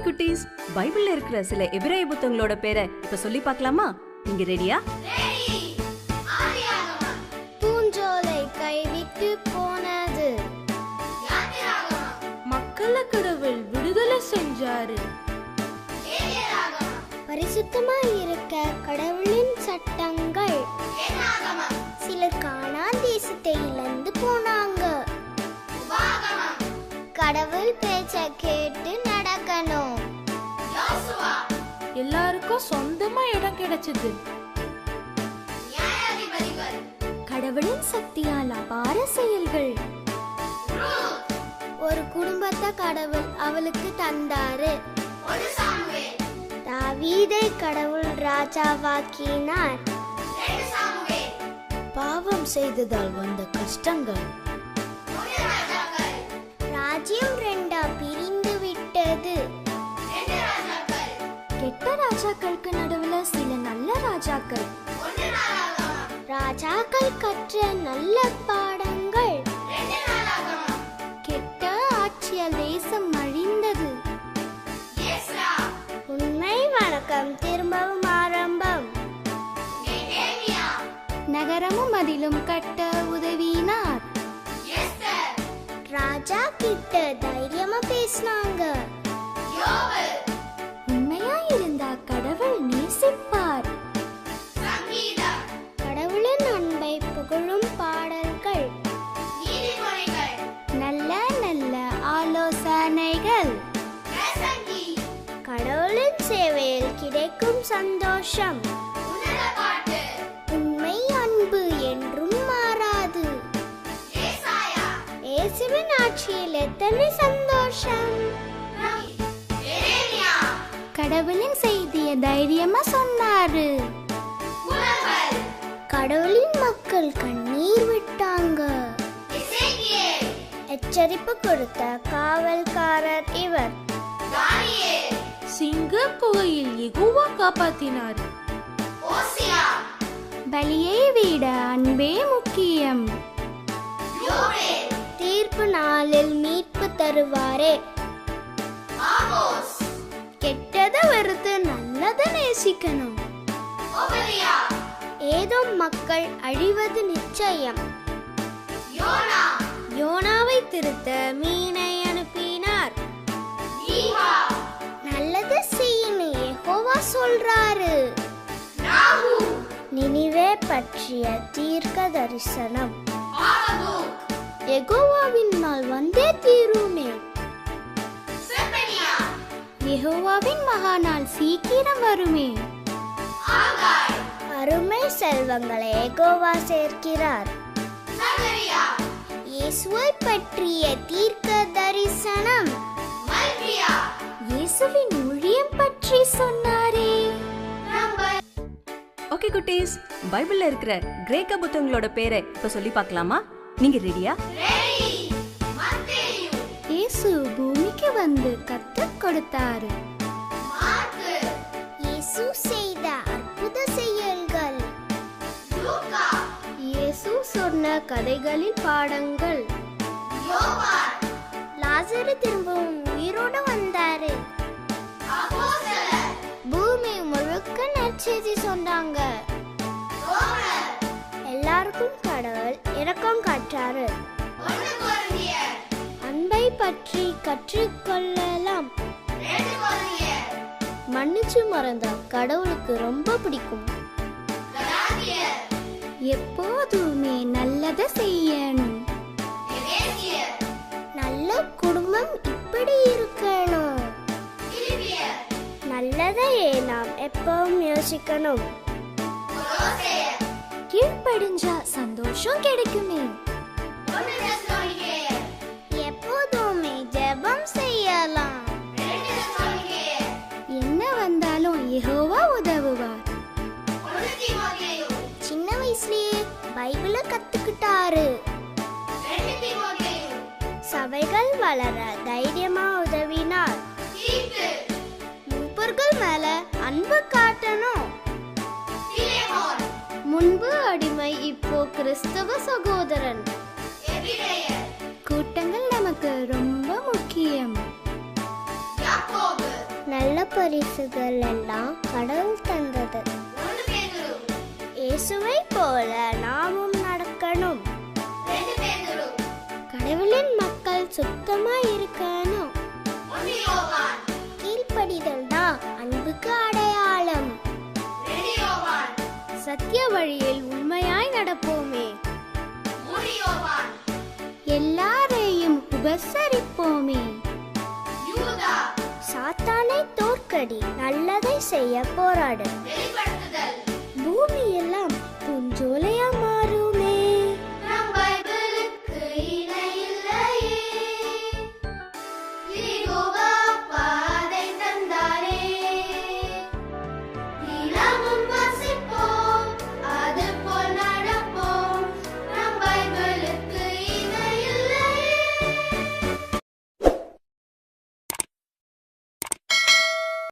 குட்டீஸ், பைபிள்ல இருக்கிற சில எபிரேய புத்தகங்களோட பேரை இப்ப சொல்லி பார்க்கலாமா? நீங்க ரெடியா? பூஞ்சோலை கைவிட்டு போனது. மக்களை கடவுள் விடுதலை செஞ்சாரு. பரிசுத்தமாய் இருக்க கடவுளின் சட்டங்கள். சிலர் கானான் தேசத்தை இழந்து போனாங்க. கடவுள் பேச்ச கேட்டு நடக்கணும். எல்லாருக்கும் சொந்தமா இடம் கிடைச்சது. கடவுளின் சக்தியால் அபார செயல்கள். ஒரு குடும்பத்தை கடவுள் அவளுக்கு தந்தாரு. தாவீதை கடவுள் ராஜாவாக்கினார். பாவம் செய்ததால் வந்த கஷ்டங்கள். ராஜ்யம் ரெண்டா பிரிந்து விட்டது. கெட்ட ராஜாக்களுக்கு நடுவுல சில நல்ல ராஜாக்கள். ராஜாக்கள் கற்ற நல்ல பாடங்கள். கெட்ட ஆட்சியால் தேசம் அழிந்தது. உண்மை வணக்கம் திரும்பவும் ஆரம்பம். நகரமும் அதிலும் கட்ட உதவினார். ராஜா கிட்ட தைரியமா பேசினாங்க. உண்மையா இருந்தா கடவுள் நேசிப்பார். கடவுளின் அன்பை புகழும் பாடல்கள். நல்ல நல்ல ஆலோசனைகள். கடவுளின் சேவையில் கிடைக்கும் சந்தோஷம். உண்மை அன்பு என்றும் மாறாது. இயேசுவின் ஆட்சியில் எத்தனை சந்தோஷம். கடவுளின் செய்திய தைரியமா சொன்னாரு. கடவுளின் மக்கள் கண்ணீர் விட்டாங்க. எச்சரிப்பு கொடுத்த காவல்காரர் இவர். சிங்க குகையில் யெகோவா காப்பாத்தினார். பலியை விட அன்பே முக்கியம். தீர்ப்பு நாளில் மீட்பு தருவாரே. கெட்டதை வெறுத்து நல்லதை நேசிக்கணும். ஏதோ மக்கள் அழிவது நிச்சயம். யோனாவை திருத்த மீனை அனுப்பினார். நல்லது செய்யணும் யெகோவா சொல்றாரு. நினிவே பற்றிய தீர்க்க தரிசனம். யெகோவாவின் நாள் வந்தே தீருமே. யெகோவாவின் மகா நாள் சீக்கிரம் வருமே. அருமை செல்வங்களை யெகோவா சேர்க்கிறார். இயேசுவை பற்றிய தீர்க்க தரிசனம். இயேசுவின் ஊழியம் பற்றி சொன்னாரே. ஓகே குட்டீஸ், பைபிள்ல இருக்கிற கிரேக்க புத்தகங்களோட பேரை இப்ப சொல்லி பார்க்கலாமா? நீங்க ரெடியா? இயேசு பூமிக்கு வந்து கற்றுக் கொடுத்தாரு. இயேசு செய்த அற்புத செயல்கள். இயேசு சொன்ன கதைகளின் பாடங்கள். லாசரு திரும்பவும் உயிரோடு வந்தாரு. பூமி முழுக்க நற்செய்தி சொன்னாங்க. எல்லாருக்கும் கடவுள் இரக்கம் காட்டாரு. அன்பை பற்றி கற்றுக்கொள்ளலாம். மன்னிச்சு மறந்தா கடவுளுக்கு ரொம்ப பிடிக்கும். எப்போதுமே நல்லதை செய்யணும். நல்ல குடும்பம் இப்படி இருக்கணும். நல்லதையே நாம் எப்பவும் யோசிக்கணும். கீழ்ப்படிஞ்சா சந்தோஷம் கிடைக்குமே. எப்போதுமே ஜெபம் செய்யலாம். என்ன வந்தாலும் யெகோவா உதவுவார். சின்ன வயசுலயே பைபிளை கத்துக்கிட்டாரு. சபைகள் வளர தைரியமா உதவினார். மூப்பர்கள் மேல அன்பு காட்டணும். முன்பு அடிமை, இப்போ கிறிஸ்தவ சகோதரன். கூட்டங்கள் நமக்கு ரொம்ப முக்கியம். நல்ல பரிசுகள் எல்லாம் கடவுள் தந்தது. இயேசுவை போல நாமும் நடக்கணும். கடவுளின் மக்கள் சுத்தமா இருக்கணும். கீழ்ப்படிதல் தான் அன்புக்கு அடையாளம். சத்திய வழியில் உண்மையாய் நடப்போமே. எல்லாரையும் உபசரிப்போமே. சாத்தானை தோற்கடி, நல்லதை செய்ய போராடு. பூமி எல்லாம் பூஞ்சோலை